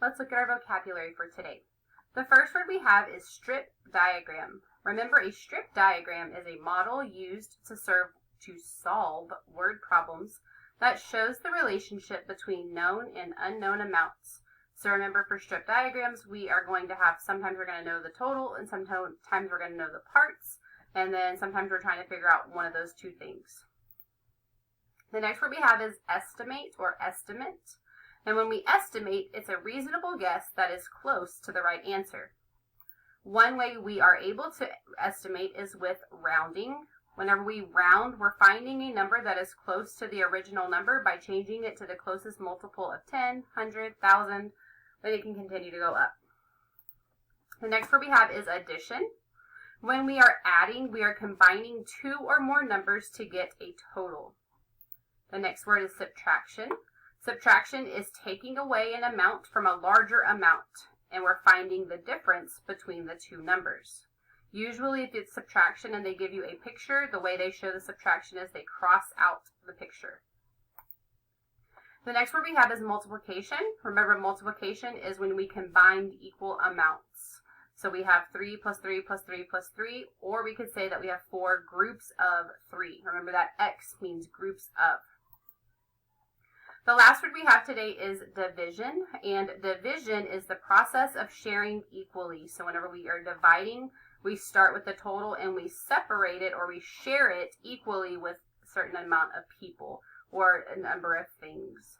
Let's look at our vocabulary for today. The first word we have is strip diagram. Remember, a strip diagram is a model used to solve word problems that shows the relationship between known and unknown amounts. So remember, for strip diagrams, we are going to have, sometimes we're going to know the total, and sometimes we're going to know the parts, and then sometimes we're trying to figure out one of those two things. The next word we have is estimate or estimate. And when we estimate, it's a reasonable guess that is close to the right answer. One way we are able to estimate is with rounding. Whenever we round, we're finding a number that is close to the original number by changing it to the closest multiple of 10, 100, 1,000, then it can continue to go up. The next word we have is addition. When we are adding, we are combining two or more numbers to get a total. The next word is subtraction. Subtraction is taking away an amount from a larger amount, and we're finding the difference between the two numbers. Usually if it's subtraction and they give you a picture, the way they show the subtraction is they cross out the picture. The next word we have is multiplication. Remember, multiplication is when we combine equal amounts. So we have 3 plus 3 plus 3 plus 3, or we could say that we have 4 groups of 3. Remember that X means groups of. The last word we have today is division, and division is the process of sharing equally. So whenever we are dividing, we start with the total and we separate it or we share it equally with a certain amount of people or a number of things.